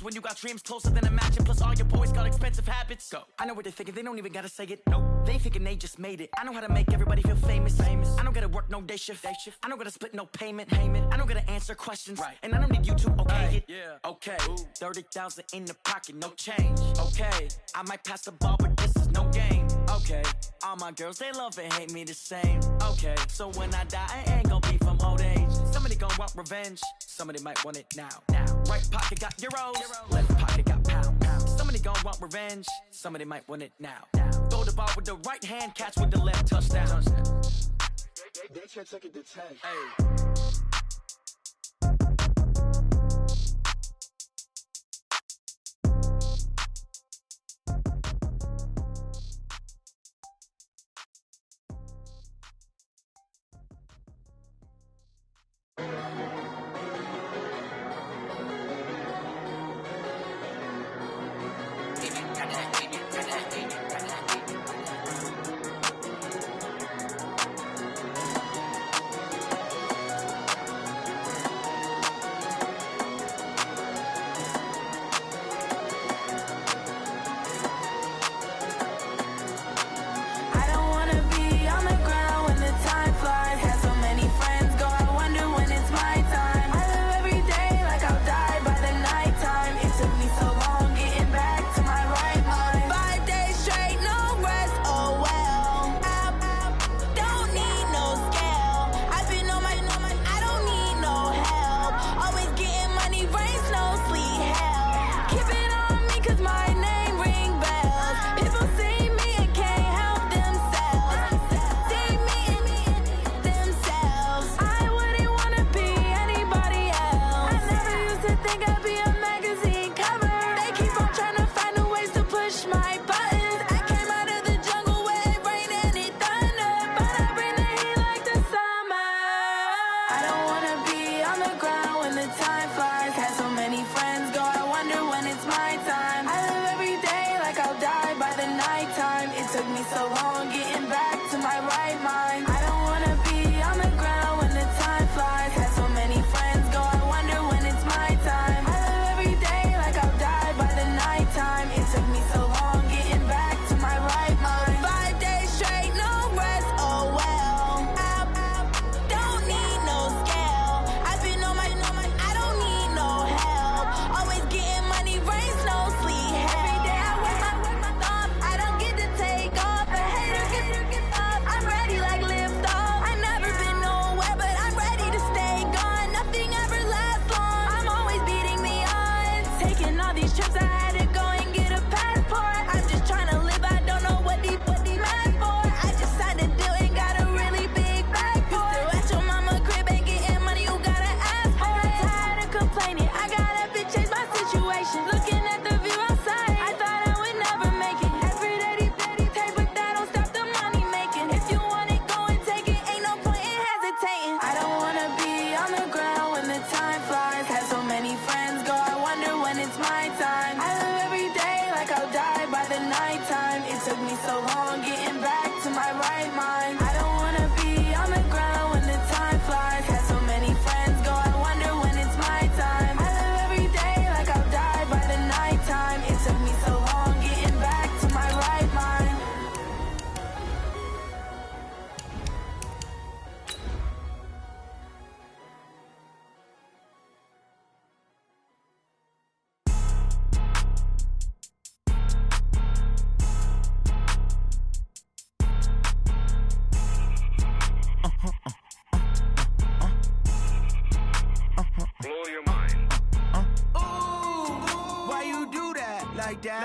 When you got dreams closer than imagine, plus all your boys got expensive habits. Go. I know what they're thinking, they don't even gotta say it. Nope. They thinking they just made it. I know how to make everybody feel famous. I don't gotta work no day shift. I don't gotta split no payment. I don't gotta answer questions. Right. And I don't need you to okay it. Yeah. Okay. 30,000 in the pocket, no change. Okay. I might pass the ball, but this is no game. Okay. All my girls, they love and hate me the same. Okay. So when I die, I ain't gonna be from old age. Somebody gon' want revenge. Somebody might want it now. Right pocket got euros. Left pocket got pounds. Somebody gon' want revenge. Somebody might want it now. Throw the ball with the right hand, catch with the left, touchdown. They can't take it to 10. Hey.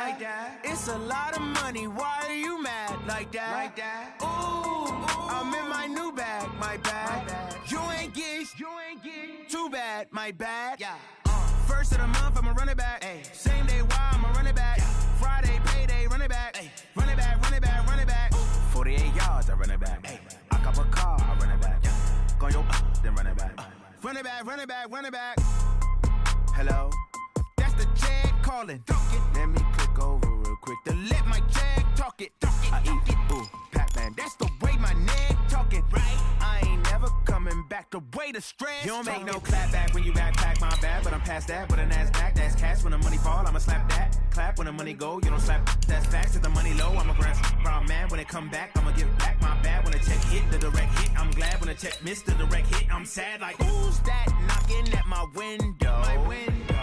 like that. It's a lot of money, why are you mad like that? Ooh, I'm in my new bag, my bag. You ain't get too bad, my bad. Yeah. First of the month, I'ma run it back. Ay. Same day, why I'ma run it back. Friday, payday, run it back. Ay. Run it back, run it back, run it back. 48 yards, I run it back. Ay. I cop a car, I run it back. Go your then run it back. Run it back, run it back, run it back. Hello, that's the jag calling. Let me click over real quick to let my jag talk it. I eat it, ooh, Pac-Man. That's the way my neck talking. Right, I ain't never coming back the way to stress. You don't make no clap back when you backpack, my bad. But I'm past that with a NASDAQ, that's cash. When the money fall, I'ma slap that. Clap when the money go, you don't slap, that's facts. If the money low, I'm a grand brown man. When it come back, I'ma give back my bad. When the check hit, the direct hit, I'm glad. When the check missed, the direct hit, I'm sad. Like, who's that knocking at my window?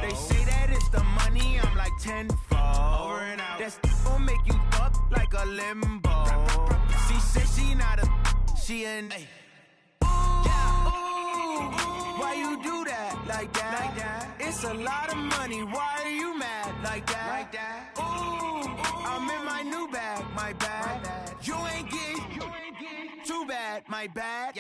They say that it's the money, I'm like tenfold. Over and out. That's gon' make you fuck like a limbo. She said she not a, she an, ay. Why you do that like that? It's a lot of money. Why are you mad like that? Ooh, I'm in my new bag, my bad. You ain't get too bad, my bad.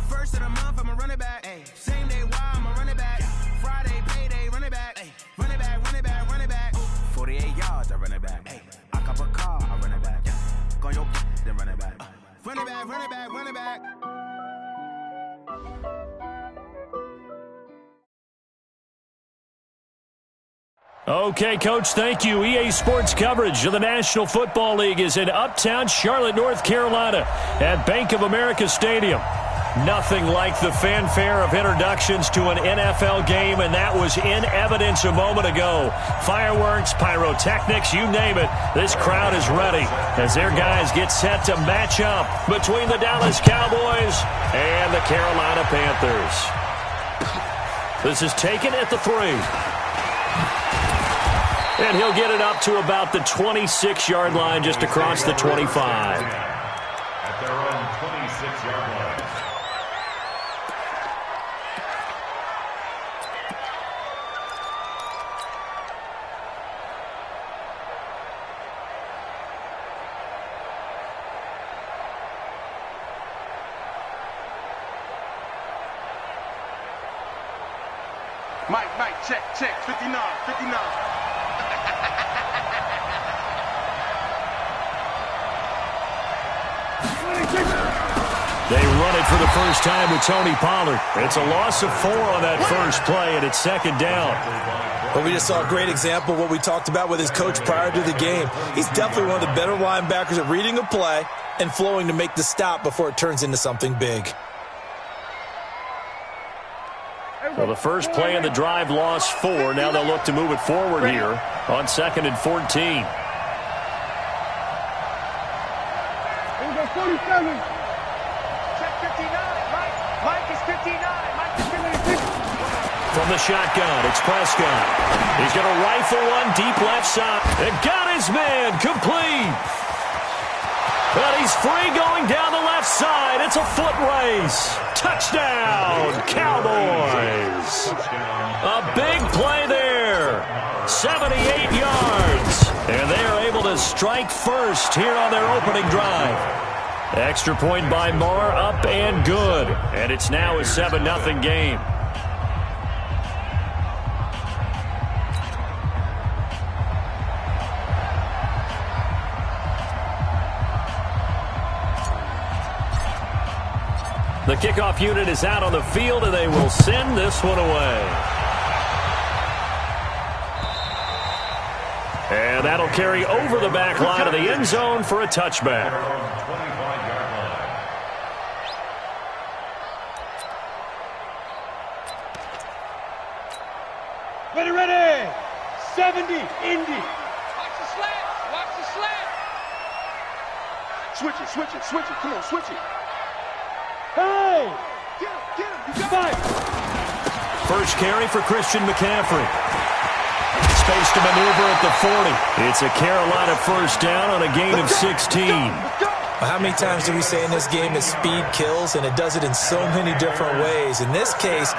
First of the month, I'ma run it back. Same day, why I'ma run it back. Friday, payday, run it back. Run it back, run it back, run it back. 48 yards, I run it back. I cop a car, I run it back. Go on your then run it back. Run it back, run it back, run it back. Okay, Coach, thank you. EA Sports coverage of the National Football League is in Uptown Charlotte, North Carolina at Bank of America Stadium. Nothing like the fanfare of introductions to an NFL game, and that was in evidence a moment ago. Fireworks, pyrotechnics, you name it. This crowd is ready as their guys get set to match up between the Dallas Cowboys and the Carolina Panthers. This is taken at the 3. And he'll get it up to about the 26-yard line, just across the 25. At their own 26-yard line. Mike, check, 59. They run it for the first time with Tony Pollard. It's a loss of 4 on that first play, and it's second down. Well, we just saw a great example of what we talked about with his coach prior to the game. He's definitely one of the better linebackers at reading a play and flowing to make the stop before it turns into something big. Well, the first play in the drive lost 4. Now they'll look to move it forward here on 2nd and 14. 47. Check 59. Mike is 59. Mike is 59. From the shotgun, it's Prescott. He's going to rifle one deep left side. And got his man complete. But he's free going down the left side. It's a foot race. Touchdown, Cowboys. A big play there. 78 yards. And they are able to strike first here on their opening drive. Extra point by Marr, up and good. And it's now a 7-0 game. The kickoff unit is out on the field, and they will send this one away. And that'll carry over the back line of the end zone for a touchback. Ready. 70, Indy. Watch the slant. Switch it. Come on, switch it. Hey! Get him. You got it. First carry for Christian McCaffrey. Space to maneuver at the 40. It's a Carolina first down on a gain of 16. Well, how many times do we say in this game that speed kills, and it does it in so many different ways? In this case,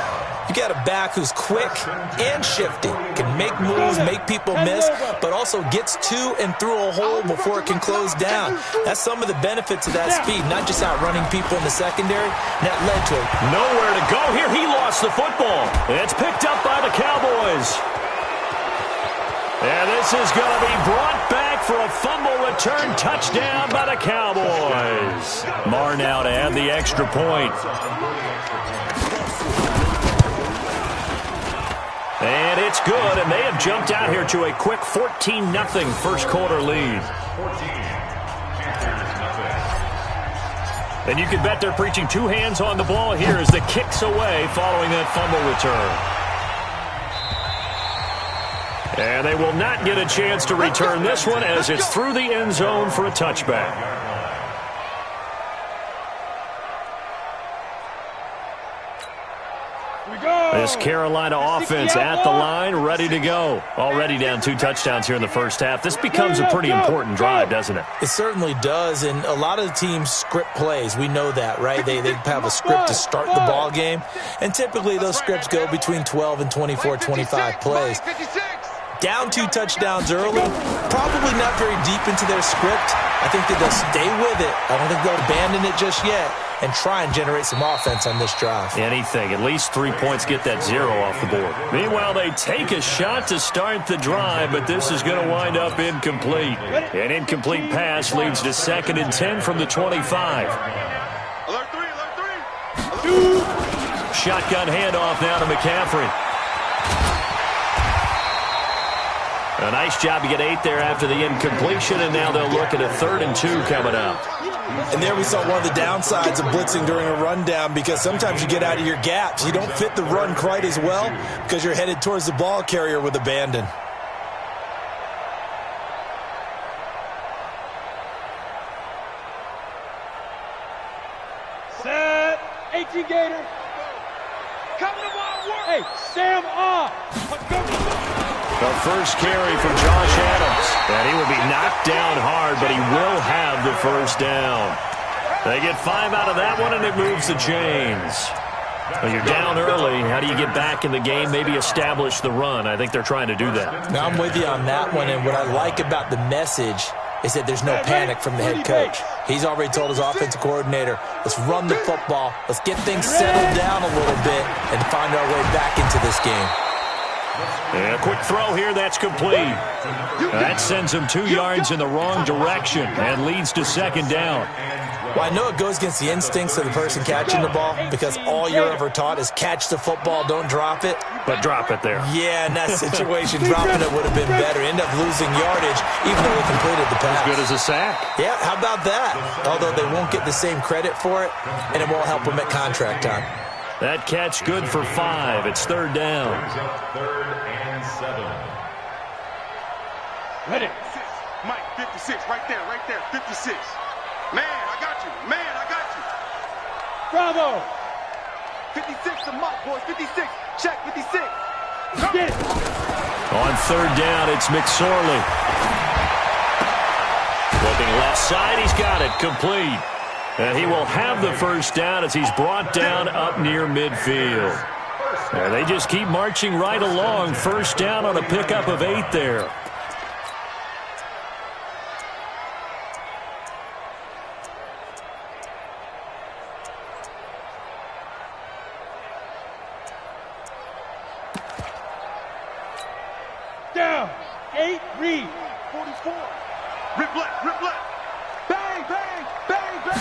you got a back who's quick and shifty, can make moves, make people miss, but also gets to and through a hole before it can close down. That's some of the benefits of that speed, not just outrunning people in the secondary. And that led to it. Nowhere to go here. He lost the football. It's picked up by the Cowboys. And this is going to be brought back for a fumble return touchdown by the Cowboys. Marr now to add the extra point. And it's good, and they have jumped out here to a quick 14-0 first quarter lead. And you can bet they're preaching two hands on the ball here as the kick's away following that fumble return. And they will not get a chance to return this one as it's through the end zone for a touchback. This Carolina offense at the line, ready to go. Already down 2 touchdowns here in the first half. This becomes a pretty important drive, doesn't it? It certainly does, and a lot of the teams script plays. We know that, right? They have a script to start the ball game, and typically those scripts go between 12 and 24, 25 plays. Down 2 touchdowns early, probably not very deep into their script. I think that they'll stay with it. I don't think they'll abandon it just yet and try and generate some offense on this drive. Anything. At least 3 points, get that 0 off the board. Meanwhile, they take a shot to start the drive, but this is going to wind up incomplete. An incomplete pass leads to 2nd and 10 from the 25. Alert 3. Shotgun handoff now to McCaffrey. A nice job to get 8 there after the incompletion, and now they'll look at a 3rd and 2 coming up. And there we saw one of the downsides of blitzing during a rundown, because sometimes you get out of your gaps. You don't fit the run quite as well because you're headed towards the ball carrier with abandon. Set. 18 Gator. Come to my work. Hey, Sam off. The first carry from Josh Adams. And he will be knocked down hard, but he will have the first down. They get 5 out of that one, and it moves the chains. Well, you're down early. How do you get back in the game? Maybe establish the run. I think they're trying to do that. Now, I'm with you on that one, and what I like about the message is that there's no panic from the head coach. He's already told his offensive coordinator, let's run the football, let's get things settled down a little bit, and find our way back into this game. And a quick throw here, that's complete. That sends him 2 yards in the wrong direction and leads to 2nd down. Well, I know it goes against the instincts of the person catching the ball, because all you're ever taught is catch the football, don't drop it. But drop it there. Yeah, in that situation, dropping it would have been better. End up losing yardage, even though they completed the pass. As good as a sack. Yeah, how about that? Although they won't get the same credit for it, and it won't help them at contract time. That catch good for 5. It's 3rd down. 3rd and 7. Ready. Mike, 56, right there, 56. Man, I got you. Bravo. 56 to Mike, boys, 56. Check, 56. Get it. On 3rd down, it's McSorley. Looking left side, he's got it, complete. And he will have the first down as he's brought down up near midfield. And they just keep marching right along. First down on a pickup of 8 there. Down. 8 read. 44. Rip left. Bang, bang, bang, bang.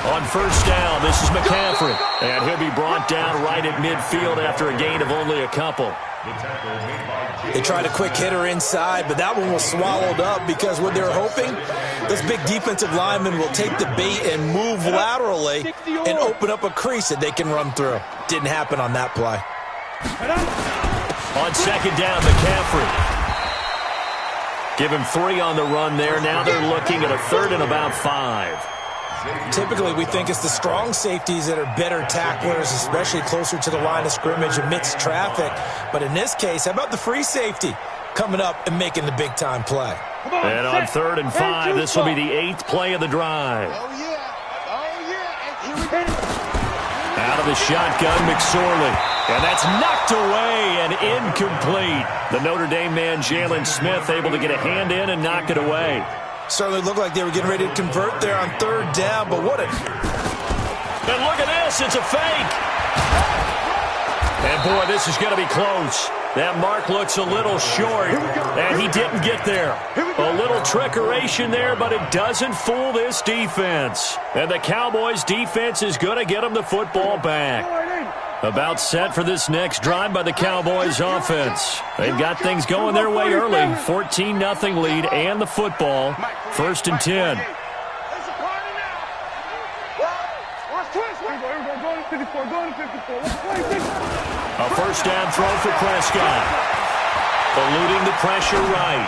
On first down, this is McCaffrey. And he'll be brought down right at midfield after a gain of only a couple. They tried a quick hitter inside, but that one was swallowed up because what they were hoping, those big defensive linemen will take the bait and move laterally and open up a crease that they can run through. Didn't happen on that play. On 2nd down, McCaffrey. Give him 3 on the run there. Now they're looking at a 3rd and about 5. Typically, we think it's the strong safeties that are better tacklers, especially closer to the line of scrimmage amidst traffic. But in this case, how about the free safety coming up and making the big-time play? And on 3rd and 5, this will be the 8th play of the drive. Oh, yeah. And here we go. Out of the shotgun, McSorley. And that's knocked away and incomplete. The Notre Dame man, Jalen Smith, able to get a hand in and knock it away. Certainly looked like they were getting ready to convert there on 3rd down, but what a... And look at this, it's a fake. And boy, this is going to be close. That mark looks a little short, and he didn't get there. A little trickeration there, but it doesn't fool this defense. And the Cowboys' defense is going to get them the football back. About set for this next drive by the Cowboys offense. They've got things going their way early. 14-0 lead and the football. 1st and 10. 54, go to 54. A first down throw for Prescott. Eluding the pressure right.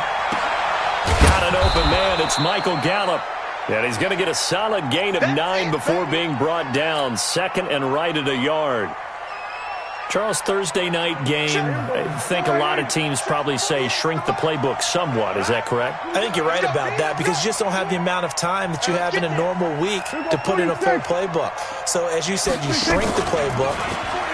Got an open man. It's Michael Gallup. And he's going to get a solid gain of 9 before being brought down. Second and right at a yard. Charles, Thursday night game, I think a lot of teams probably say shrink the playbook somewhat. Is that correct? I think you're right about that because you just don't have the amount of time that you have in a normal week to put in a full playbook. So as you said, you shrink the playbook,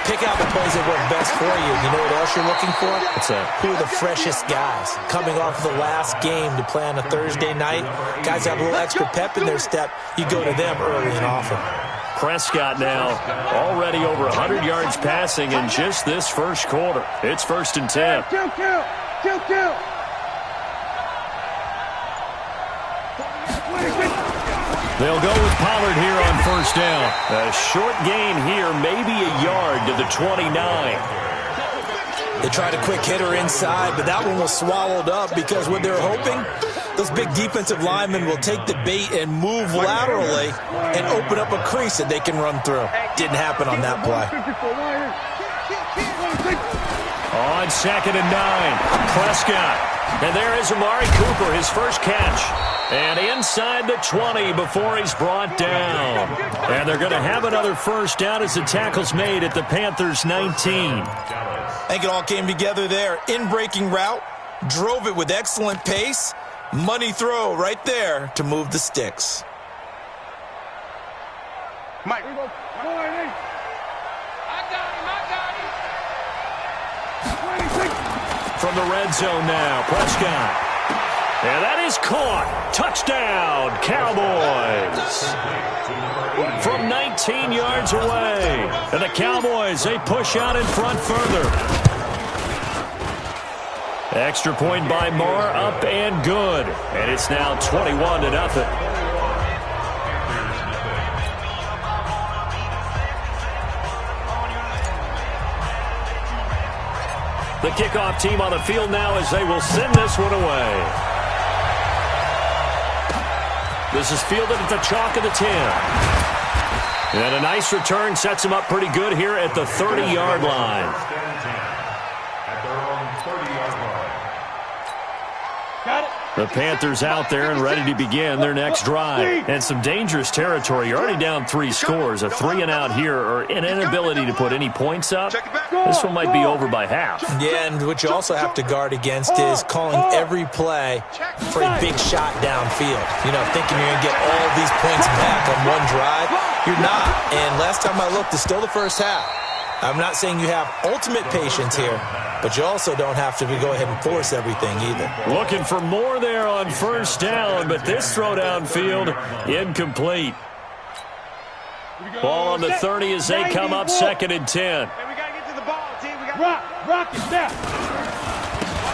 pick out the plays that work best for you. You know what else you're looking for? What's that? Who are the freshest guys coming off the last game to play on a Thursday night? Guys have a little extra pep in their step. You go to them early and often. Prescott now already over 100 yards passing in just this first quarter. It's 1st and 10. Kill. They'll go with Pollard here on first down. A short gain here, maybe a yard to the 29. They tried a quick hitter inside, but that one was swallowed up because what they're hoping, those big defensive linemen will take the bait and move laterally and open up a crease that they can run through. Didn't happen on that play. On 2nd and 9, Prescott. And there is Amari Cooper, his first catch. And inside the 20 before he's brought down. And they're going to have another first down as the tackle's made at the Panthers' 19. I think it all came together there. In-breaking route, drove it with excellent pace. Money throw right there to move the sticks. Mike. From the red zone now, Prescott. And that is caught. Touchdown, Cowboys. From 19 yards away. And the Cowboys, they push out in front further. Extra point by Marr, up and good. And it's now 21-0. The kickoff team on the field now as they will send this one away. This is fielded at the chalk of the 10. And a nice return sets him up pretty good here at the 30-yard line. At their own 30-yard line. Got it. The Panthers out there and ready to begin their next drive. And some dangerous territory. You're already down 3 scores. A 3-and-out here or an inability to put any points up. This one might be over by half. Yeah, and what you also have to guard against is calling every play for a big shot downfield. You know, thinking you're going to get all these points back on one drive. You're not. And last time I looked, it's still the first half. I'm not saying you have ultimate patience here, but you also don't have to go ahead and force everything either. Looking for more there on first down, but this throw downfield incomplete. Ball on the 30 as they come up 2nd and 10. We got to get to the ball, team. Rock it now.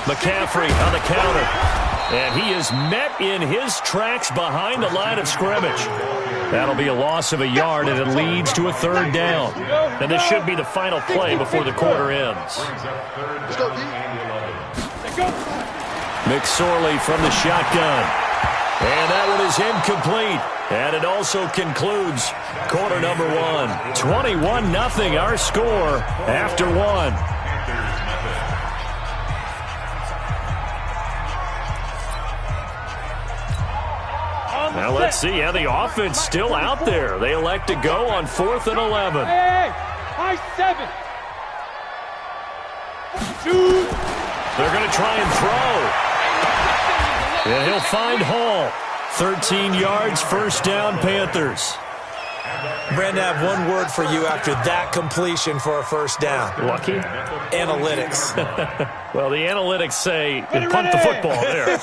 McCaffrey on the counter. And he is met in his tracks behind the line of scrimmage. That'll be a loss of a yard, and it leads to a 3rd down. And this should be the final play before the quarter ends. McSorley from the shotgun. And that one is incomplete. And it also concludes quarter number 1. 21-0 our score after 1. Now let's see how the offense still out there. They elect to go on 4th and 11. Hey, high 7. Shoot. They're going to try and throw. And he'll find Hall. 13 yards, first down, Panthers. Brandon, I have one word for you after that completion for a first down. Lucky? Analytics. Well, the analytics say punt the football there.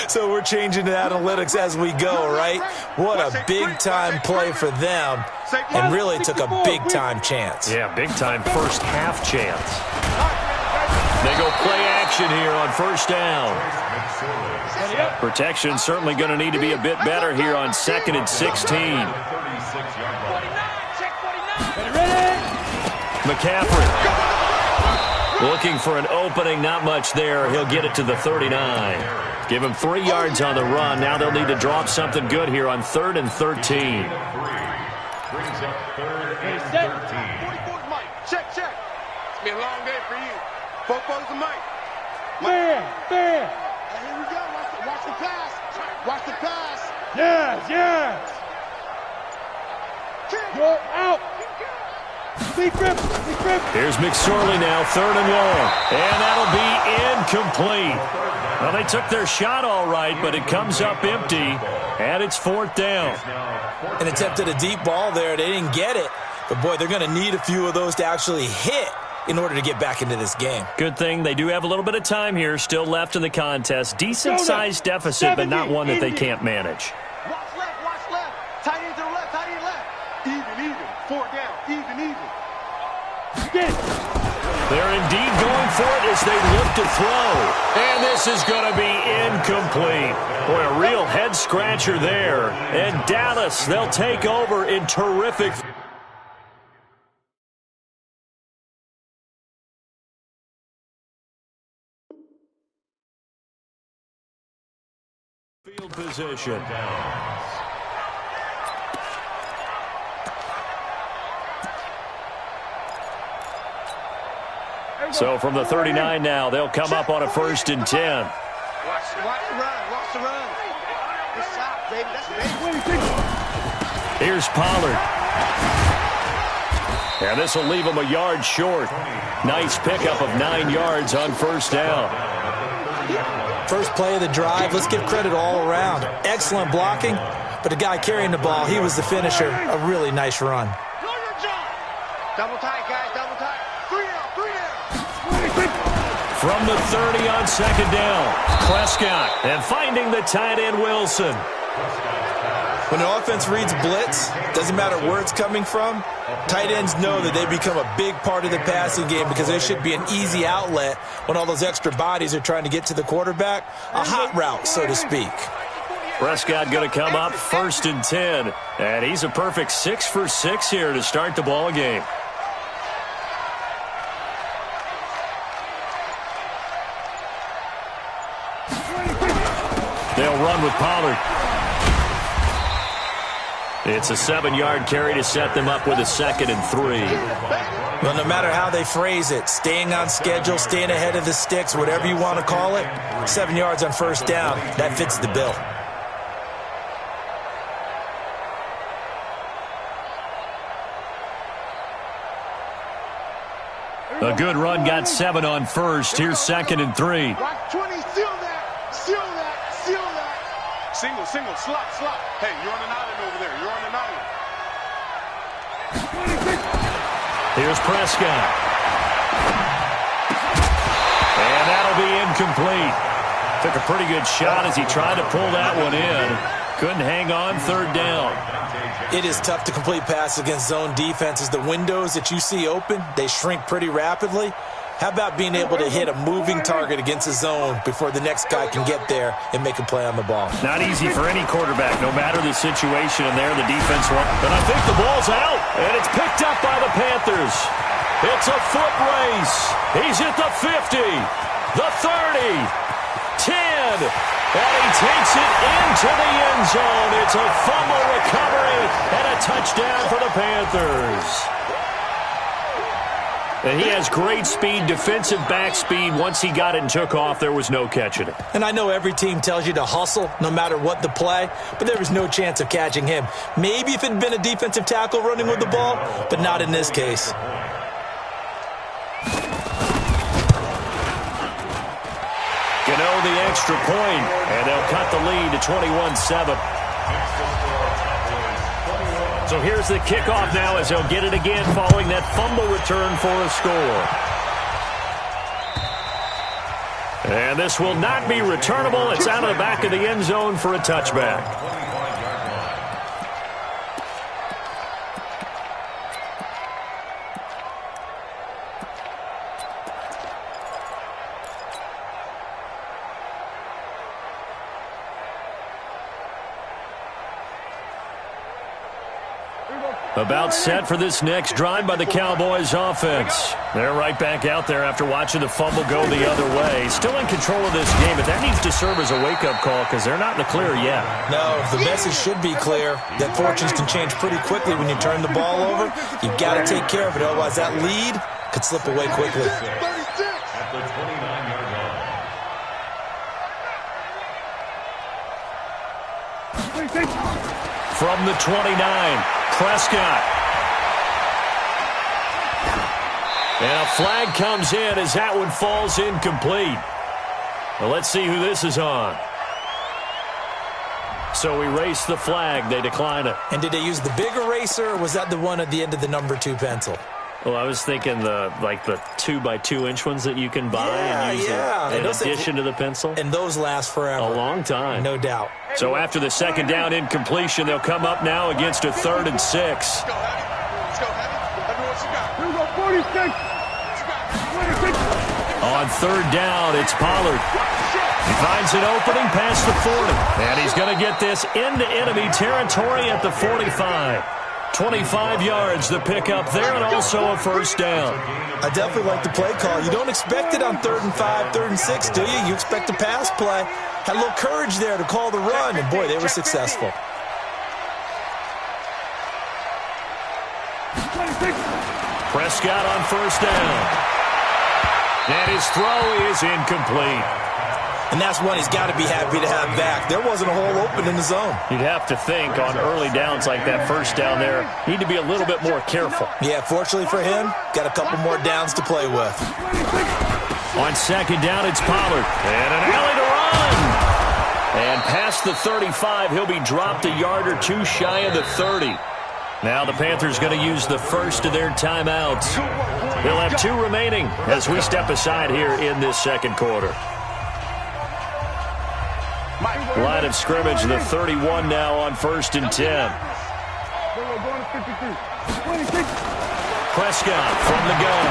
So we're changing the analytics as we go, right? What a big-time play for them, and really took a big-time chance. Yeah, big-time first half chance. They go play action here on first down. Protection certainly going to need to be a bit better here on 2nd and 16. McCaffrey looking for an opening, not much there. He'll get it to the 39. Give him 3 yards on the run. Now they'll need to drop something good here on 3rd and 13. Brings up 3rd and Set. 13. 44's Mike. Check. It's been a long day for you. 44's the Mike. Fair. Hey, here we go. Watch the pass. Watch the pass. Yes. You're out. Be grip. Here's McSorley now, 3rd and long. And that'll be incomplete. Well, they took their shot all right, but it comes up empty, and it's 4th down. An attempt at a deep ball there. They didn't get it. But, boy, they're going to need a few of those to actually hit in order to get back into this game. Good thing they do have a little bit of time here still left in the contest. Decent-sized deficit, but not one that they can't manage. Watch left. Tight end to the left. Even. 4 down. Even. They're indeed going for it as they look to throw. And this is going to be incomplete. Boy, a real head-scratcher there. And Dallas, they'll take over in terrific field position. So from the 39 now, they'll come up on a 1st and 10. Watch the run. Good shot, baby. That's big. Here's Pollard. And this will leave him a yard short. Nice pickup of 9 yards on 1st down. First play of the drive, let's give credit all around. Excellent blocking, but the guy carrying the ball, he was the finisher. A really nice run. Know your job. Double tight, guys. Double tight. 3 down. From the 30 on 2nd down, Prescott, and finding the tight end Wilson. When the offense reads blitz, doesn't matter where it's coming from, tight ends know that they become a big part of the passing game because there should be an easy outlet when all those extra bodies are trying to get to the quarterback. A hot route, so to speak. Prescott going to come up 1st and 10, and he's a perfect 6 for 6 here to start the ball game. They'll run with Pollard. It's a 7-yard carry to set them up with a 2nd and 3. Well, no matter how they phrase it, staying on schedule, staying ahead of the sticks, whatever you want to call it, 7 yards on 1st down, that fits the bill. A good run got 7 on 1st. Here's 2nd and 3. Watch 20. Seal that. Single. Slot. Hey, you're on an island over there. Here's Prescott. And that'll be incomplete. Took a pretty good shot as he tried to pull that one in. Couldn't hang on 3rd down. It is tough to complete passes against zone defenses. The windows that you see open, they shrink pretty rapidly. How about being able to hit a moving target against a zone before the next guy can get there and make a play on the ball? Not easy for any quarterback, no matter the situation. And there, the defense won. And I think the ball's out, and it's picked up by the Panthers. It's a foot race. He's at the 50, the 30, 10, and he takes it into the end zone. It's a fumble recovery and a touchdown for the Panthers. And he has great speed, defensive back speed. Once he got it and took off, there was no catching it. And I know every team tells you to hustle no matter what the play, but there was no chance of catching him. Maybe if it had been a defensive tackle running with the ball, but not in this case. Gano the extra point, and they'll cut the lead to 21-7. So here's the kickoff now as they'll get it again following that fumble return for a score. And this will not be returnable. It's out of the back of the end zone for a touchback. About set for this next drive by the Cowboys offense. They're right back out there after watching the fumble go the other way. Still in control of this game, but that needs to serve as a wake-up call because they're not in the clear yet. No, the message should be clear that fortunes can change pretty quickly when you turn the ball over. You've got to take care of it, otherwise that lead could slip away quickly. At the 29-yard line. From the 29, Prescott. And a flag comes in as that one falls incomplete. Well, let's see who this is on. So erase the flag. They decline it. And did they use the big eraser, or was that the one at the end of the number 2 pencil? Well, I was thinking the 2x2-inch ones that you can buy and use in addition to the pencil. And those last forever. A long time. No doubt. So after the second down incompletion, they'll come up now against a 3rd and 6. Let's go, Everyone's got. Here we go, 46. 46. On 3rd down, it's Pollard. He finds an opening past the 40. And he's going to get this into enemy territory at the 45. 25 yards the pickup there, and also a 1st down. I definitely like the play call. You don't expect it on 3rd and 5, 3rd and 6, do you? You expect a pass play. Had a little courage there to call the run, and boy, they were successful. Prescott on 1st down. And his throw is incomplete. And that's one he's got to be happy to have back. There wasn't a hole open in the zone. You'd have to think on early downs like that 1st down there, need to be a little bit more careful. Yeah, fortunately for him, got a couple more downs to play with. On 2nd down, it's Pollard. And an alley to run. And past the 35, he'll be dropped a yard or 2 shy of the 30. Now the Panthers going to use the first of their timeouts. They'll have 2 remaining as we step aside here in this 2nd quarter. Line of scrimmage, the 31 now on 1st and 10. Prescott from the gun.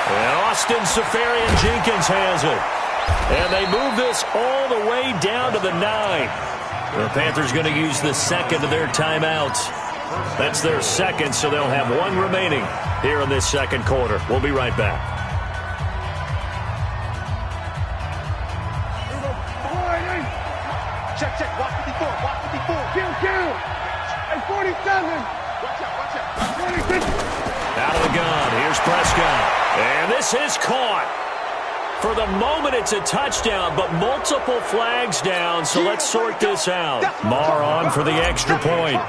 And Austin Seferian-Jenkins has it. And they move this all the way down to the 9. The Panthers going to use the 2nd of their timeouts. That's their 2nd, so they'll have 1 remaining here in this 2nd quarter. We'll be right back. Check, watch 54, watch 54. Kill. And 47. Watch out. 46. Out of the gun, here's Prescott. And this is caught. For the moment, it's a touchdown, but multiple flags down, so let's sort this out. Marr on for the extra point.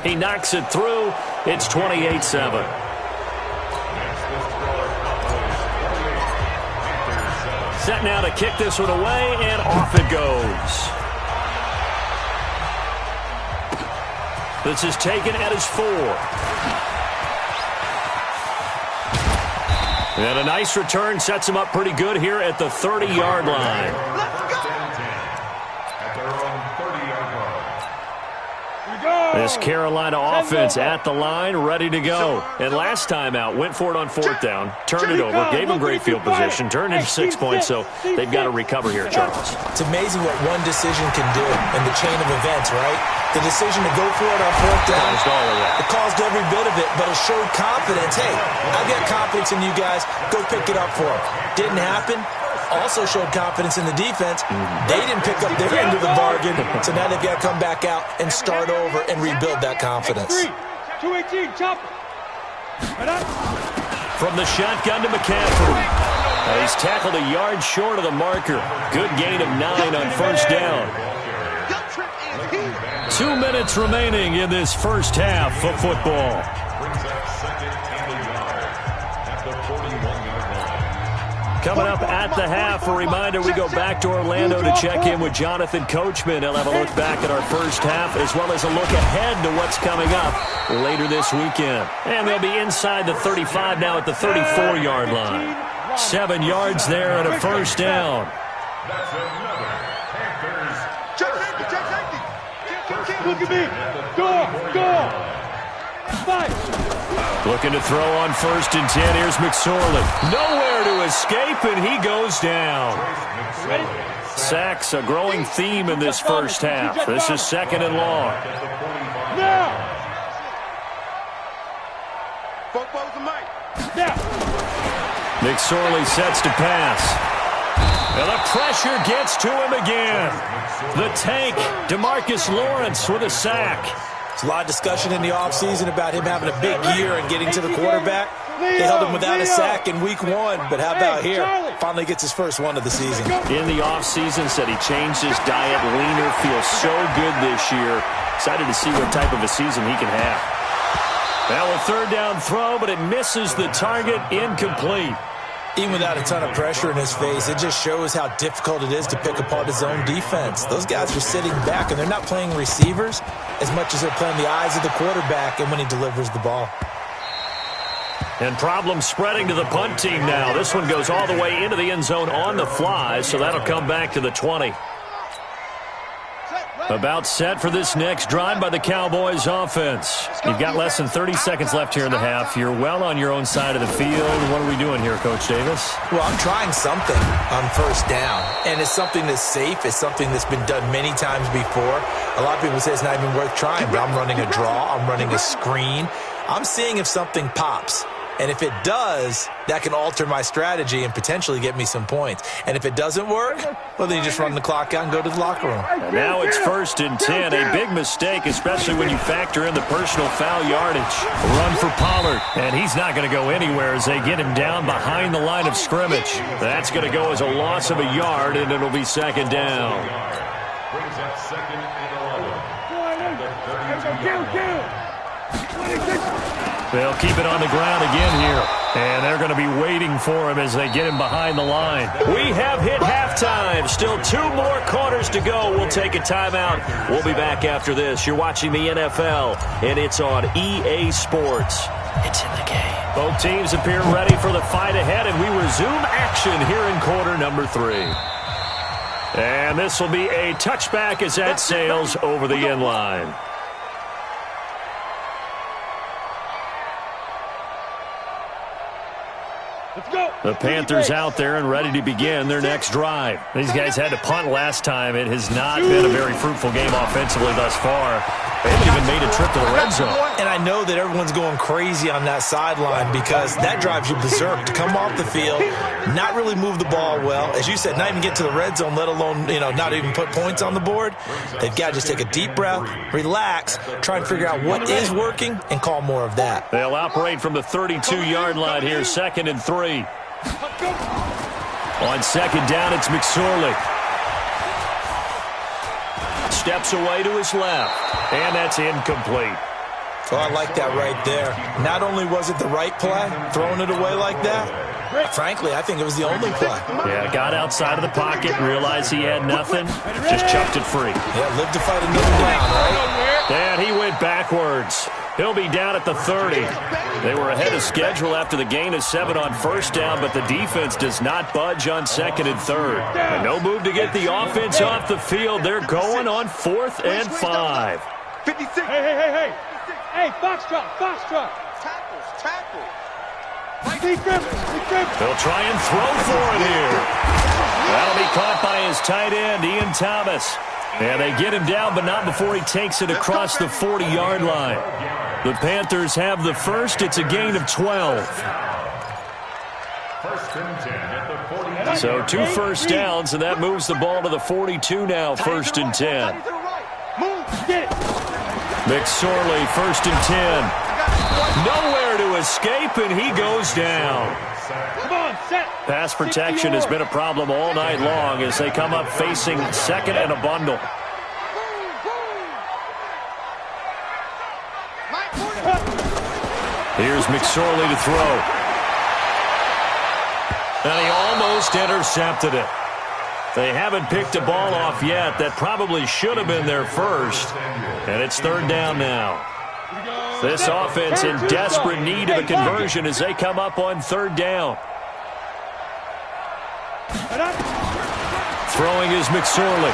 He knocks it through. It's 28-7. Set now to kick this one away, and off it goes. This is taken at his 4. And a nice return sets him up pretty good here at the 30-yard line. This Carolina offense at the line, ready to go. And last time out, went for it on 4th down, turned it over, gave him great field position, turned into 6 points, so they've got to recover here, Charles. It's amazing what one decision can do in the chain of events, right? The decision to go for it on 4th down, it caused every bit of it, but it showed confidence. Hey, I've got confidence in you guys. Go pick it up for them. Didn't happen. Also showed confidence in the defense. They didn't pick up their end of the bargain, so now they've got to come back out and start over and rebuild that confidence. 218, chop. From the shotgun to McCaffrey. He's tackled a yard short of the marker. Good gain of 9 on 1st down. 2 minutes remaining in this first half of football. Coming up at the half, a reminder, we go back to Orlando to check in with Jonathan Coachman. He'll have a look back at our first half as well as a look ahead to what's coming up later this weekend. And they'll be inside the 35 now at the 34-yard line. 7 yards there and a 1st down. Look at me. Go. 5. Looking to throw on 1st and 10. Here's McSorley. Nowhere to escape, and he goes down. Ready? Sacks a growing theme in this first half. This is 2nd and long. Now! McSorley sets to pass. And the pressure gets to him again. The tank, DeMarcus Lawrence with a sack. There's a lot of discussion in the offseason about him having a big year and getting to the quarterback. They held him without a sack in week 1, but how about here? Finally gets his first one of the season. In the offseason, said he changed his diet, leaner, feels so good this year. Excited to see what type of a season he can have. Now a 3rd down throw, but it misses the target, incomplete. Even without a ton of pressure in his face, it just shows how difficult it is to pick apart his own defense. Those guys are sitting back, and they're not playing receivers as much as they're playing the eyes of the quarterback and when he delivers the ball. And problems spreading to the punt team now. This one goes all the way into the end zone on the fly, so that'll come back to the 20. About set for this next drive by the Cowboys offense. You've got less than 30 seconds left here in the half. You're well on your own side of the field. What are we doing here, Coach Davis? Well, I'm trying something on first down, and it's something that's safe. It's something that's been done many times before. A lot of people say it's not even worth trying, but I'm running a draw. I'm running a screen. I'm seeing if something pops. And if it does, that can alter my strategy and potentially get me some points. And if it doesn't work, well, then you just run the clock out and go to the locker room. And now it's 1st and 10. A big mistake, especially when you factor in the personal foul yardage. Run for Pollard, and he's not going to go anywhere as they get him down behind the line of scrimmage. That's going to go as a loss of a yard, and it'll be 2nd down. Brings up 2nd and 11. They'll keep it on the ground again here. And they're going to be waiting for him as they get him behind the line. We have hit halftime. Still 2 more quarters to go. We'll take a timeout. We'll be back after this. You're watching the NFL, and it's on EA Sports. It's in the game. Both teams appear ready for the fight ahead, and we resume action here in quarter number 3. And this will be a touchback as that sails over the end line. The Panthers out there and ready to begin their next drive. These guys had to punt last time. It has not been a very fruitful game offensively thus far. They haven't even made a trip to the red zone. And I know that everyone's going crazy on that sideline because that drives you berserk to come off the field, not really move the ball well. As you said, not even get to the red zone, let alone, not even put points on the board. They've got to just take a deep breath, relax, try and figure out what is working, and call more of that. They'll operate from the 32-yard line here, 2nd and 3. On 2nd down, it's McSorley. Steps away to his left, and that's incomplete. Oh, I like that right there. Not only was it the right play, throwing it away like that, frankly, I think it was the only play. Yeah, got outside of the pocket, realized he had nothing, just chucked it free. Yeah, live to fight another down, right? And he went backwards. He'll be down at the 30. They were ahead of schedule after the gain of 7 on 1st down, but the defense does not budge on 2nd and 3rd. And no move to get the offense off the field. They're going on 4th and 5. 56. Hey. Hey, Foxtrot. Tackle. They'll try and throw for it here. That'll be caught by his tight end, Ian Thomas. And they get him down, but not before he takes it across the 40-yard line. The Panthers have the first. It's a gain of 12. 1st and 10 at the 40. So 2 first downs, and that moves the ball to the 42 now, 1st and 10. McSorley, 1st and 10. Nowhere to escape, and he goes down. Pass protection has been a problem all night long as they come up facing 2nd and a bundle. Here's McSorley to throw. And he almost intercepted it. They haven't picked a ball off yet. That probably should have been their first. And it's 3rd down now. This offense in desperate need of a conversion as they come up on 3rd down. Throwing is McSorley.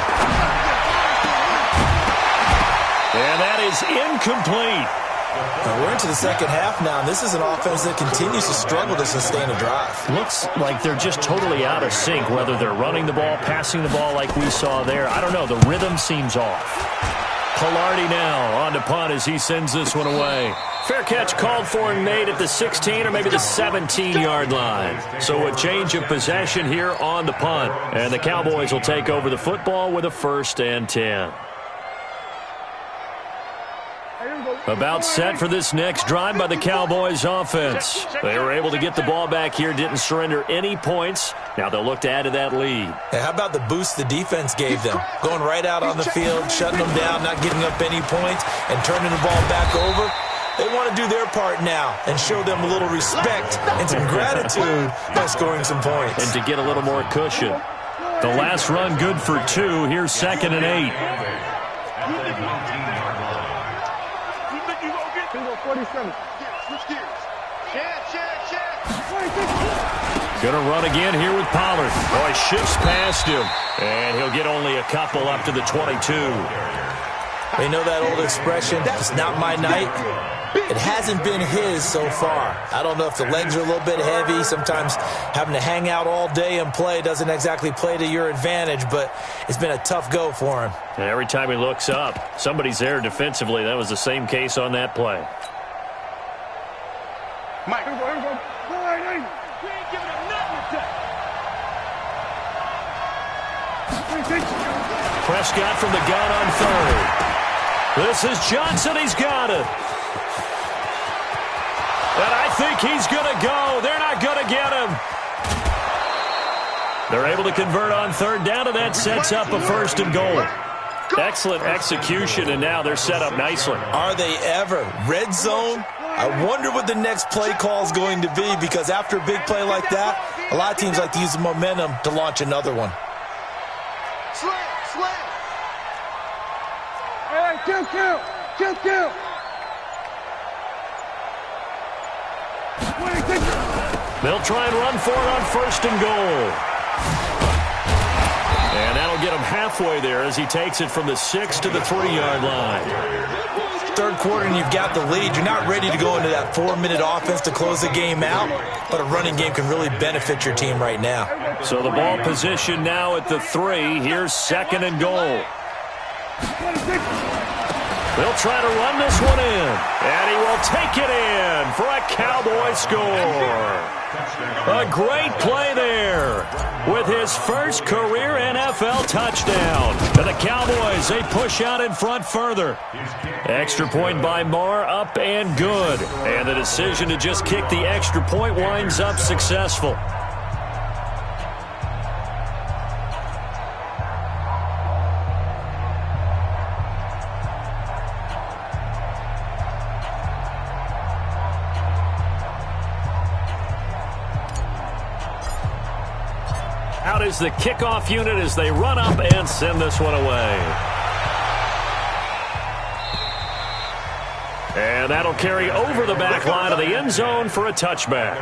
And that is incomplete. We're into the second half now, and this is an offense that continues to struggle to sustain a drive. Looks like they're just totally out of sync, whether they're running the ball, passing the ball like we saw there. I don't know. The rhythm seems off. Pilardi now on to punt as he sends this one away. Fair catch called for and made at the 16 or maybe the 17-yard line. So a change of possession here on the punt. And the Cowboys will take over the football with a 1st and 10. About set for this next drive by the Cowboys offense. They were able to get the ball back here, didn't surrender any points. Now they'll look to add to that lead. Hey, how about the boost the defense gave them? Going right out on the field, shutting them down, not giving up any points, and turning the ball back over. They want to do their part now and show them a little respect and some gratitude by scoring some points. And to get a little more cushion. The last run good for 2. Here's 2nd and 8. 47. Switch gears. Going to run again here with Pollard. Oh, he shifts past him. And he'll get only a couple up to the 22. They know that old expression, it's not my night. It hasn't been his so far. I don't know if the legs are a little bit heavy. Sometimes having to hang out all day and play doesn't exactly play to your advantage, but it's been a tough go for him. And every time he looks up, somebody's there defensively. That was the same case on that play. Mike, here we go. We ain't giving him nothing to take. Prescott from the gun on 3rd. This is Johnson. He's got it. And I think he's going to go. They're not going to get him. They're able to convert on 3rd down, and that sets up a 1st and goal. Excellent execution, and now they're set up nicely. Are they ever? Red zone? I wonder what the next play call is going to be, because after a big play like that, a lot of teams like to use the momentum to launch another one. Slam. Hey, kill. They'll try and run for it on 1st and goal. And that'll get him halfway there as he takes it from the 6 to the 3-yard line. 3rd quarter and you've got the lead. You're not ready to go into that 4-minute offense to close the game out, but a running game can really benefit your team right now. So the ball position now at the 3. Here's 2nd and goal. They'll try to run this one in, and he will take it in for a Cowboy score. A great play there with his first career NFL touchdown. And the Cowboys, they push out in front further. Extra point by Marr, up and good. And the decision to just kick the extra point winds up successful. Out is the kickoff unit as they run up and send this one away. And that'll carry over the back line of the end zone for a touchback.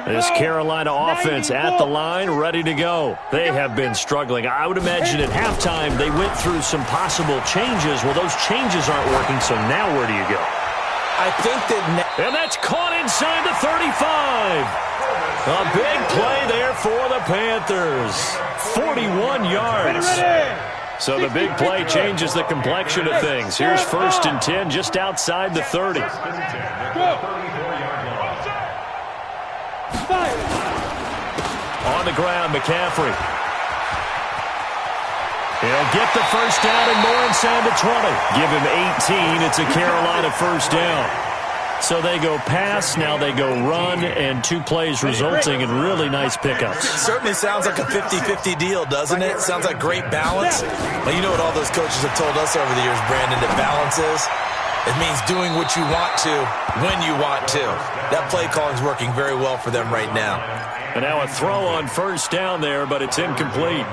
This Carolina offense at the line, ready to go. They have been struggling. I would imagine at halftime they went through some possible changes. Well, those changes aren't working, so now where do you go? I think that... And that's caught inside the 35. A big play there for the Panthers. 41 yards. So the big play changes the complexion of things. Here's 1st and 10 just outside the 30. On the ground, McCaffrey. He'll get the 1st down and more inside the 20. Give him 18. It's a Carolina 1st down. So they go pass, now they go run, and 2 plays resulting in really nice pickups. Certainly sounds like a 50-50 deal, doesn't it? Sounds like great balance. Well, you know what all those coaches have told us over the years, Brandon, that balance is? It means doing what you want to, when you want to. That play calling is working very well for them right now. And now a throw on 1st down there, but it's incomplete.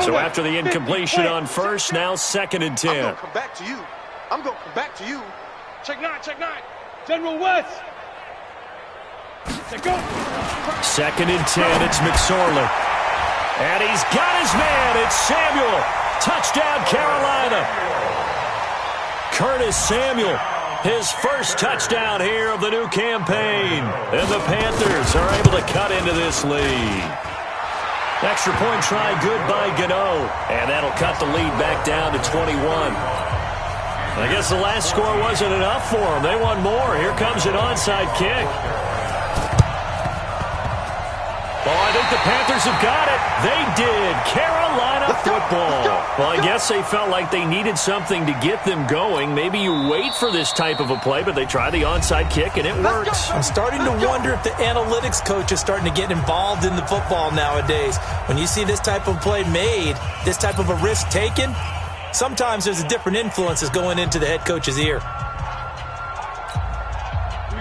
So after the incompletion on 1st, now 2nd and 10. I'm going to come back to you. I'm going to come back to you. Check 9. General West. Go. 2nd and 10, it's McSorley. And he's got his man. It's Samuel. Touchdown, Carolina. Curtis Samuel, his first touchdown here of the new campaign. And the Panthers are able to cut into this lead. Extra point try good by Gano. And that'll cut the lead back down to 21. I guess the last score wasn't enough for them. They want more. Here comes an onside kick. Oh, I think the Panthers have got it. They did. Carolina football. Well, I guess they felt like they needed something to get them going. Maybe you wait for this type of a play, but they try the onside kick, and it works. I'm starting to wonder if the analytics coach is starting to get involved in the football nowadays. When you see this type of play made, this type of a risk taken, sometimes there's a different influences going into the head coach's ear.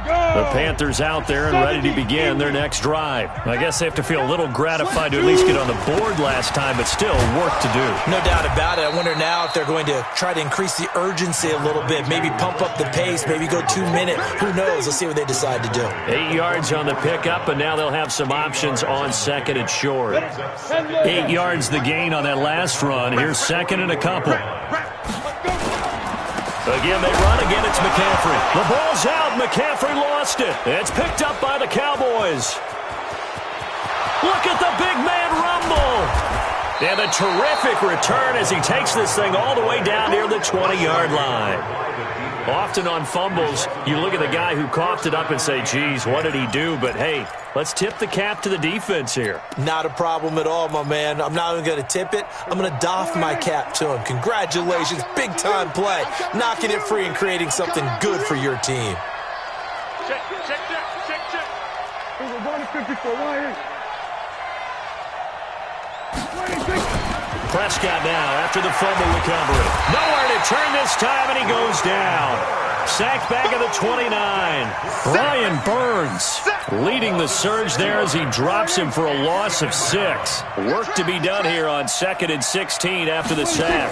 The Panthers out there and ready to begin their next drive. I guess they have to feel a little gratified to at least get on the board last time, but still work to do. No doubt about it. I wonder now if they're going to try to increase the urgency a little bit, maybe pump up the pace, maybe go 2 minutes. Who knows? Let's see what they decide to do. 8 yards on the pickup, and now they'll have some options on second and short. 8 yards the gain on that last run. Here's second and a couple. Again, they run. Again, it's McCaffrey. The ball's out. McCaffrey lost it. It's picked up by the Cowboys. Look at the big man rumble. And a terrific return as he takes this thing all the way down near the 20-yard line. Often on fumbles, you look at the guy who coughed it up and say, geez, what did he do? But, hey, let's tip the cap to the defense here. Not a problem at all, my man. I'm not even going to tip it. I'm going to doff my cap to him. Congratulations. Big-time play. Knocking it free and creating something good for your team. Check. We're going to 54. Prescott now after the fumble recovery. Nowhere to turn this time, and he goes down. Sacked back at the 29. Brian Burns leading the surge there as he drops him for a loss of 6. Work to be done here on 2nd and 16 after the sack.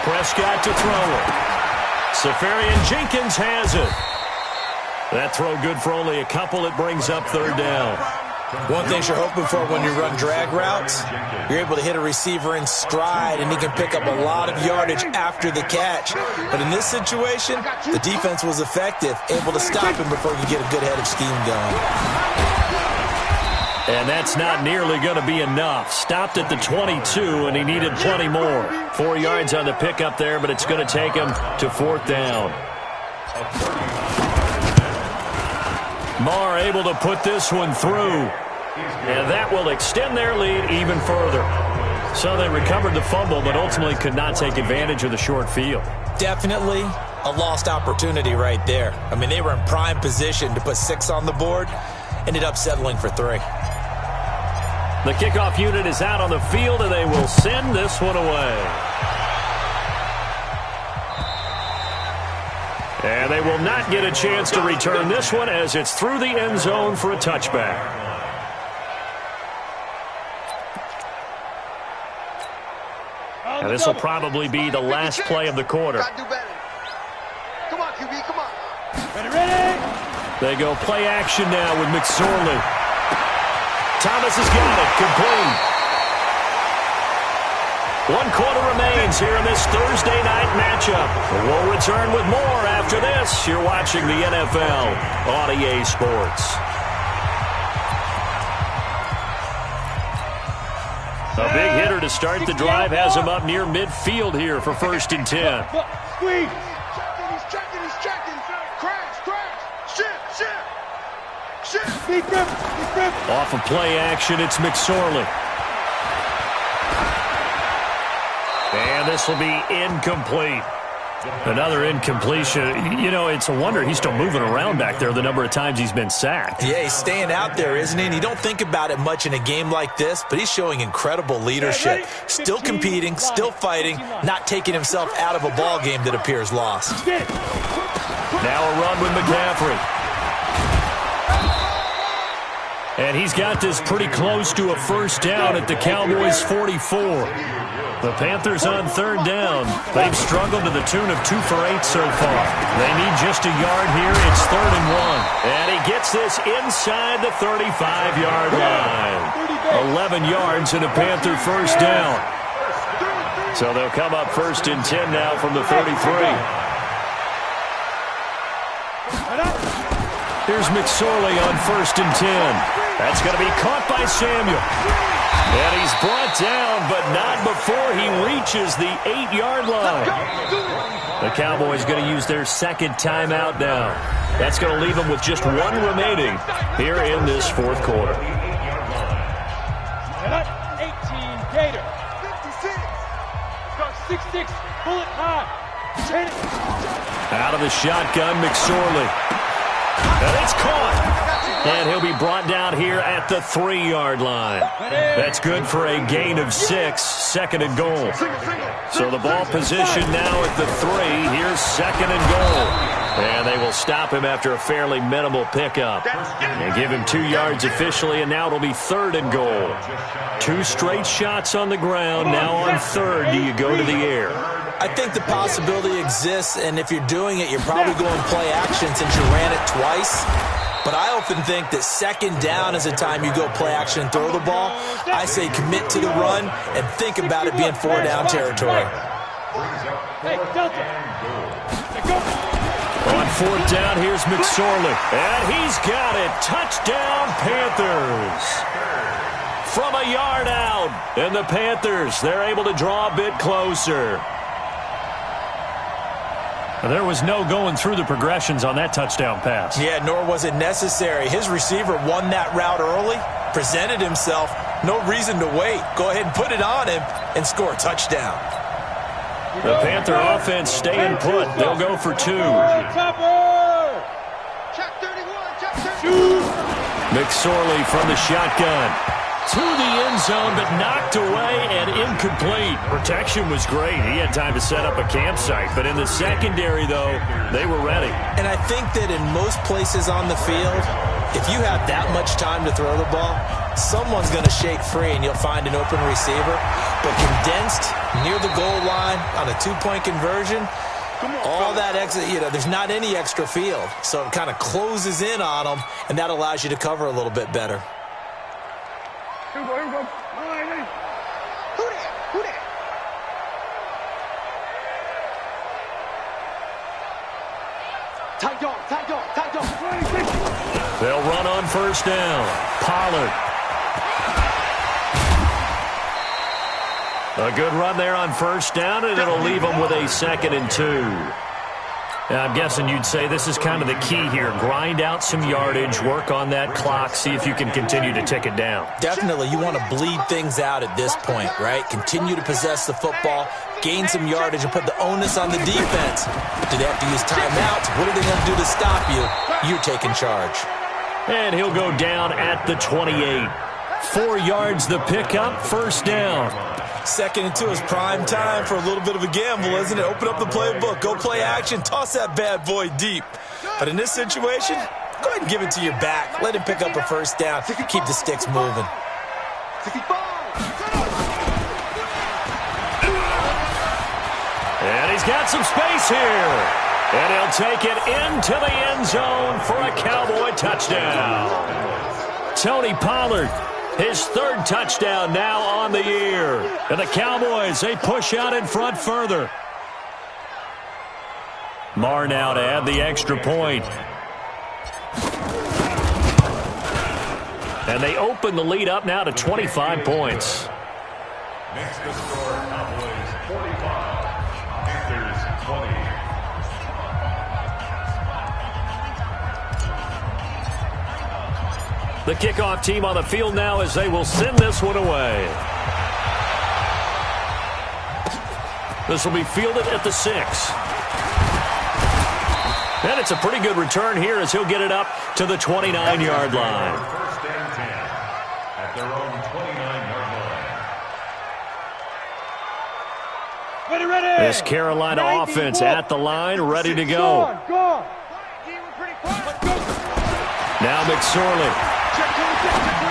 Prescott to throw it. Safarian Jenkins has it. That throw good for only a couple. It brings up 3rd down. One thing you're hoping for when you run drag routes, you're able to hit a receiver in stride, and he can pick up a lot of yardage after the catch. But in this situation, the defense was effective, able to stop him before you get a good head of steam going. And that's not nearly going to be enough. Stopped at the 22, and he needed plenty more. 4 yards on the pickup there, but it's going to take him to 4th down. Marr able to put this one through. And that will extend their lead even further. So they recovered the fumble, but ultimately could not take advantage of the short field. Definitely a lost opportunity right there. I mean, they were in prime position to put 6 on the board. Ended up settling for 3. The kickoff unit is out on the field, and they will send this one away. And they will not get a chance to return this one as it's through the end zone for a touchback. And this will probably be the last play of the quarter. Come on, QB, come on. Ready? They go play action now with McSorley. Thomas has got it, complete. 1 quarter remains here in this Thursday night matchup. We'll return with more after this. You're watching the NFL on EA Sports. A big hitter to start the drive has him up near midfield here for 1st and 10. Squeeze. He's checking. Crash. Shift. Deep grip. Off of play action, it's McSorley. And this will be incomplete. Another incompletion. You know, it's a wonder he's still moving around back there the number of times he's been sacked. Yeah, he's staying out there, isn't he? And you don't think about it much in a game like this, but he's showing incredible leadership. Still competing, still fighting, not taking himself out of a ball game that appears lost. Now a run with McCaffrey. And he's got this pretty close to a first down at the Cowboys' 44. The Panthers on third down. They've struggled to the tune of 2 for 8 so far. They need just a yard here. It's 3rd and 1. And he gets this inside the 35-yard line. 11 yards and a Panther first down. So they'll come up 1st and 10 now from the 33. Here's McSorley on 1st and 10. That's going to be caught by Samuel. And he's brought down, but not before he reaches the 8-yard line. The Cowboys going to use their second timeout now. That's going to leave them with just 1 remaining here in this 4th quarter. 18 Gator. 56. 6'6", bullet high. Out of the shotgun, McSorley. And it's caught. And he'll be brought down here at the 3-yard line. That's good for a gain of 6, 2nd and goal. So the ball position now at the 3. Here's 2nd and goal. And they will stop him after a fairly minimal pickup. And give him 2 yards officially, and now it'll be 3rd and goal. 2 straight shots on the ground. Now on 3rd, do you go to the air? I think the possibility exists, and if you're doing it, you're probably going play action since you ran it twice. But I often think that 2nd down is the time you go play action and throw the ball. I say commit to the run and think about it being 4-down territory. On 4th down, here's McSorley. And he's got it. Touchdown, Panthers. From a yard out. And the Panthers, they're able to draw a bit closer. There was no going through the progressions on that touchdown pass. Yeah, nor was it necessary. His receiver won that route early, presented himself. No reason to wait. Go ahead and put it on him and score a touchdown. The Panther offense staying put. They'll go for 2. McSorley from the shotgun. To the end zone, but knocked away and incomplete. Protection was great. He had time to set up a campsite. But in the secondary, though, they were ready. And I think that in most places on the field, if you have that much time to throw the ball, someone's going to shake free and you'll find an open receiver. But condensed near the goal line on a 2-point conversion, all that extra, there's not any extra field. So it kind of closes in on them, and that allows you to cover a little bit better. Who that? Tight dog. They'll run on 1st down. Pollard. A good run there on 1st down, and it'll leave them with a 2nd and 2. Now, I'm guessing you'd say this is kind of the key here. Grind out some yardage, work on that clock, see if you can continue to tick it down. Definitely, you want to bleed things out at this point, right? Continue to possess the football, gain some yardage, and put the onus on the defense. Do they have to use timeouts? What are they going to do to stop you? You're taking charge. And he'll go down at the 28. 4 yards the pickup, 1st down. 2nd and 2 is prime time for a little bit of a gamble, isn't it? Open up the playbook, go play action, toss that bad boy deep. But in this situation, go ahead and give it to your back. Let him pick up a 1st down. Keep the sticks moving. And he's got some space here. And he'll take it into the end zone for a Cowboy touchdown. Tony Pollard. His 3rd touchdown now on the year. And the Cowboys, they push out in front further. Marr now to add the extra point. And they open the lead up now to 25 points. Next to score, Cowboys 45, Panthers 20. The kickoff team on the field now as they will send this one away. This will be fielded at the 6. And it's a pretty good return here as he'll get it up to the 29-yard line. 1st and 10 at their own 29-yard line. Ready. This Carolina offense at the line, ready to go. Go. Now McSorley.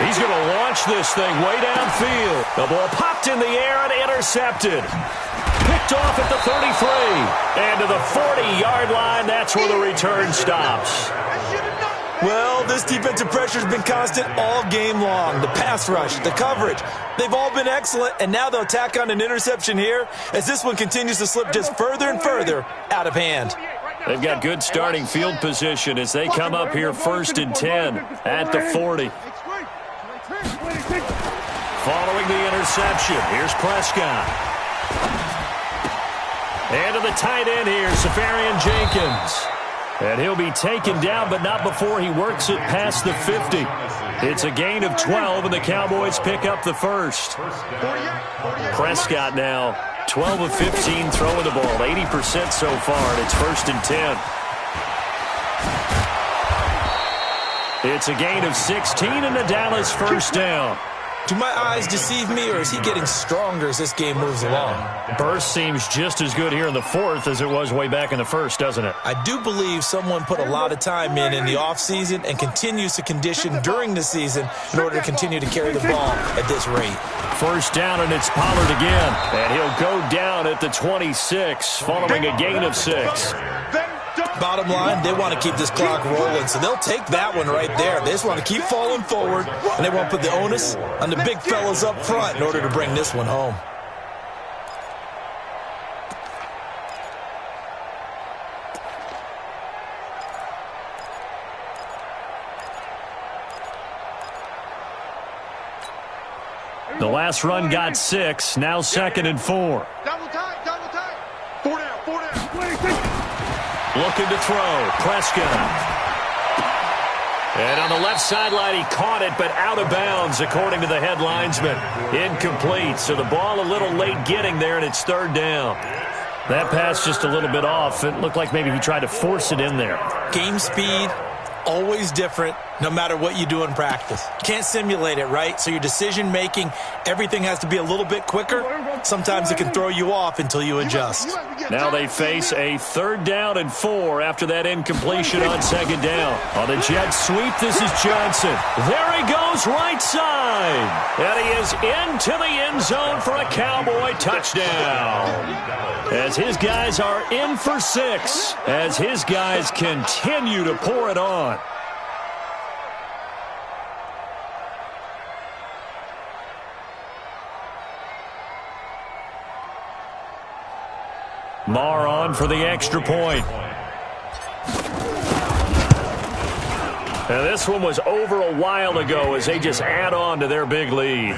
He's going to launch this thing way downfield. The ball popped in the air and intercepted. Picked off at the 33. And to the 40-yard line, that's where the return stops. Well, this defensive pressure has been constant all game long. The pass rush, the coverage, they've all been excellent, and now they'll tack on an interception here as this one continues to slip just further and further out of hand. They've got good starting field position as they come up here 1st and 10 at the 40. Following the interception, here's Prescott. And to the tight end here, Safarian Jenkins. And he'll be taken down, but not before he works it past the 50. It's a gain of 12, and the Cowboys pick up the first. Prescott now 12 of 15 throwing the ball, 80% so far, and it's 1st and 10. It's a gain of 16 and the Dallas first down. Do my eyes deceive me, or is he getting stronger as this game moves along? Burst seems just as good here in the 4th as it was way back in the 1st, doesn't it? I do believe someone put a lot of time in the offseason and continues to condition during the season in order to continue to carry the ball at this rate. 1st down, and it's Pollard again. And he'll go down at the 26 following a gain of 6. Bottom line, they want to keep this clock rolling, so they'll take that one right there. They just want to keep falling forward, and they want to put the onus on the big fellas up front in order to bring this one home. The last run got 6, now 2nd and 4. Double tight, double tight. 4 down, 4 down. Looking to throw, Prescott. And on the left sideline, he caught it, but out of bounds, according to the head linesman. Incomplete, so the ball a little late getting there, and it's 3rd down. That pass just a little bit off. It looked like maybe he tried to force it in there. Game speed, always different, no matter what you do in practice. Can't simulate it, right? So your decision-making, everything has to be a little bit quicker. Sometimes it can throw you off until you adjust. Now they face a 3rd down and 4 after that incompletion on 2nd down. On the jet sweep, this is Johnson. There he goes, right side. And he is into the end zone for a Cowboy touchdown. As his guys are in for 6, as his guys continue to pour it on. Marr on for the extra point. And this one was over a while ago as they just add on to their big lead.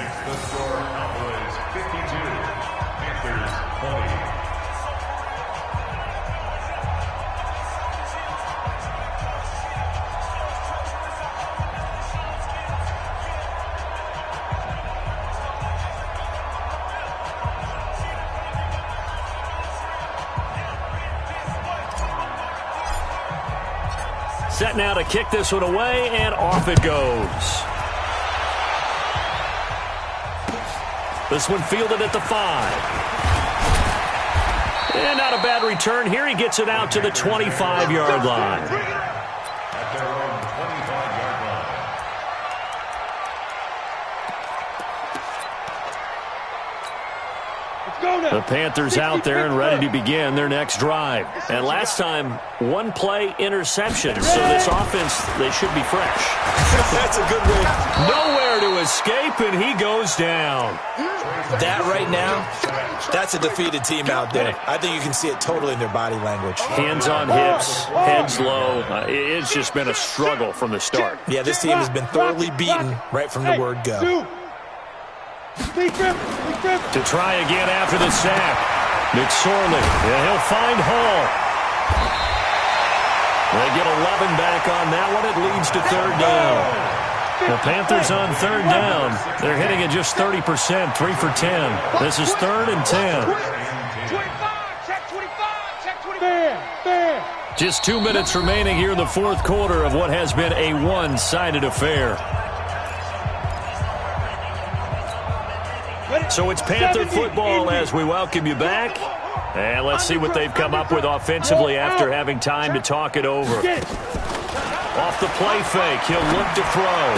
Set now to kick this one away, and off it goes. This one fielded at the 5. And not a bad return here. He gets it out to the 25-yard line. At their own 25-yard line. The Panthers out there and ready to begin their next drive. And last time, one play interception. So this offense, they should be fresh. That's a good way. Nowhere to escape, and he goes down. That right now, that's a defeated team out there. I think you can see it totally in their body language. Hands on hips, heads low. It's just been a struggle from the start. Yeah, this team has been thoroughly beaten right from the word go. To try again after the sack. McSorley, and he'll find Hall. They get 11 back on that one. It leads to 3rd down. The Panthers on 3rd down. They're hitting at just 30%, 3 for 10. This is 3rd and 10. Just 2 minutes remaining here in the 4th quarter of what has been a one-sided affair. So it's Panther football as we welcome you back. And let's see what they've come up with offensively after having time to talk it over. Off the play fake, he'll look to throw.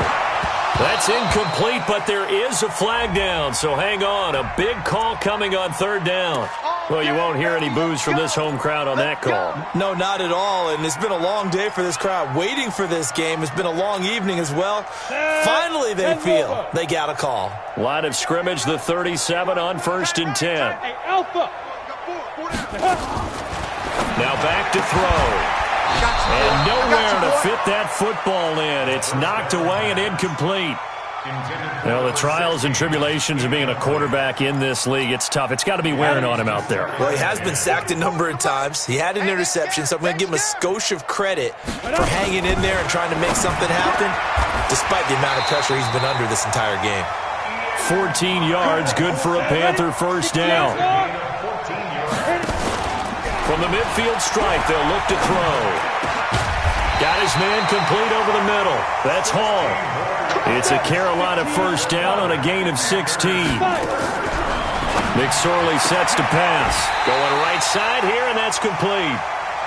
That's incomplete, but there is a flag down, so hang on. A big call coming on third down. Well, you won't hear any boos from this home crowd on that call. No, not at all, and it's been a long day for this crowd waiting for this game. It's been a long evening as well. Finally, they feel they got a call. Line of scrimmage, the 37 on 1st and 10. Now back to throw. And nowhere to fit that football in. It's knocked away and incomplete. Well, the trials and tribulations of being a quarterback in this league, it's tough. It's got to be wearing on him out there. Well, he has been sacked a number of times. He had an interception, so I'm going to give him a skosh of credit for hanging in there and trying to make something happen, despite the amount of pressure he's been under this entire game. 14 yards, good for a Panther first down. From the midfield stripe, they'll look to throw. Got his man complete over the middle. That's Hall. It's a Carolina first down on a gain of 16. McSorley sets to pass. Going right side here, and that's complete.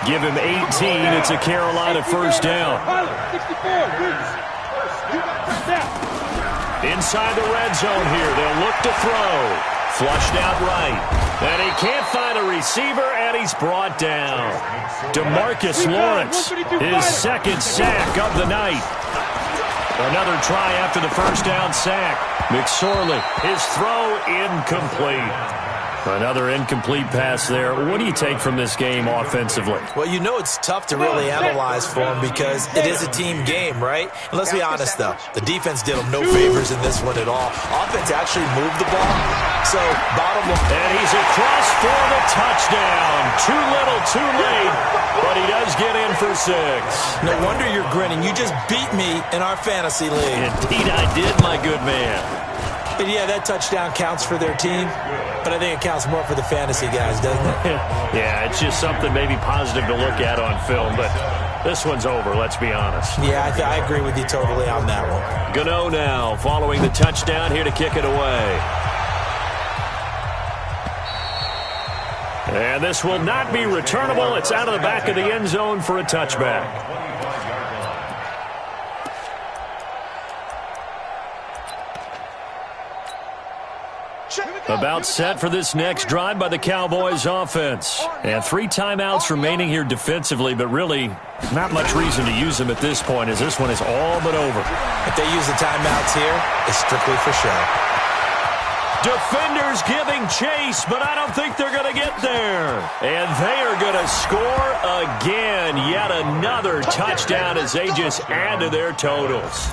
Give him 18. It's a Carolina first down. Inside the red zone here, they'll look to throw. Flushed out right. And he can't find a receiver, and he's brought down. DeMarcus Lawrence, his second sack of the night. Another try after the first down sack. McSorley, his throw incomplete. Another incomplete pass there. What do you take from this game offensively? Well, you know it's tough to really analyze for him because it is a team game, right? And let's be honest, though. The defense did him no favors in this one at all. Offense actually moved the ball. So, bottom line. And he's across for the touchdown. Too little, too late. But he does get in for 6. No wonder you're grinning. You just beat me in our fantasy league. Indeed I did, my good man. And yeah, that touchdown counts for their team, but I think it counts more for the fantasy guys, doesn't it? Yeah, it's just something maybe positive to look at on film, but this one's over, let's be honest. Yeah, I agree with you totally on that one. Gano now, following the touchdown, here to kick it away. And this will not be returnable. It's out of the back of the end zone for a touchback. About set for this next drive by the Cowboys offense. And 3 timeouts remaining here defensively, but really not much reason to use them at this point as this one is all but over. If they use the timeouts here, it's strictly for show. Defenders giving chase, but I don't think they're going to get there. And they are going to score again. Yet another touchdown as they just add to their totals.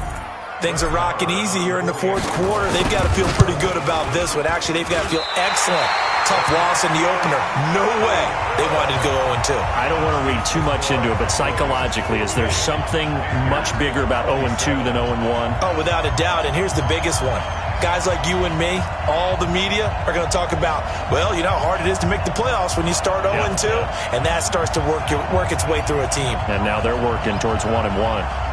Things are rocking easy here in the fourth quarter. They've got to feel pretty good about this one. Actually, they've got to feel excellent. Tough loss in the opener. No way they wanted to go 0-2. I don't want to read too much into it, but psychologically, is there something much bigger about 0-2 than 0-1? Oh, without a doubt, and here's the biggest one. Guys like you and me, all the media, are going to talk about, well, you know how hard it is to make the playoffs when you start 0-2, and that starts to work its way through a team. And now they're working towards 1-1.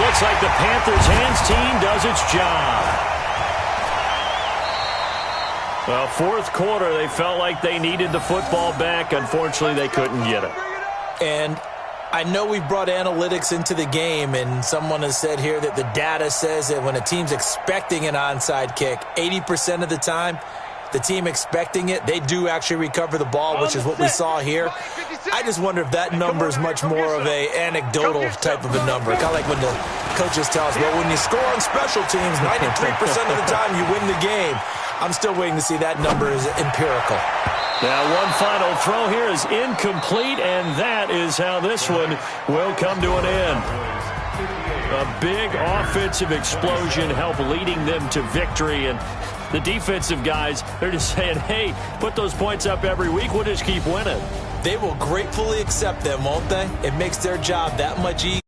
Looks like the Panthers' hands team does its job. Well, fourth quarter, they felt like they needed the football back. Unfortunately, they couldn't get it. And I know we brought analytics into the game, and someone has said here that the data says that when a team's expecting an onside kick, 80% of the time, the team expecting it, they do actually recover the ball, which is what we saw here. I just wonder if that number is much more of a anecdotal type of a number. Kind of like when the coaches tell us, well, when you score on special teams, 93% of the time you win the game. I'm still waiting to see that number is empirical. Now, one final throw here is incomplete, and that is how this one will come to an end. A big offensive explosion helped leading them to victory, and the defensive guys, they're just saying, hey, put those points up every week, we'll just keep winning. They will gratefully accept them, won't they? It makes their job that much easier.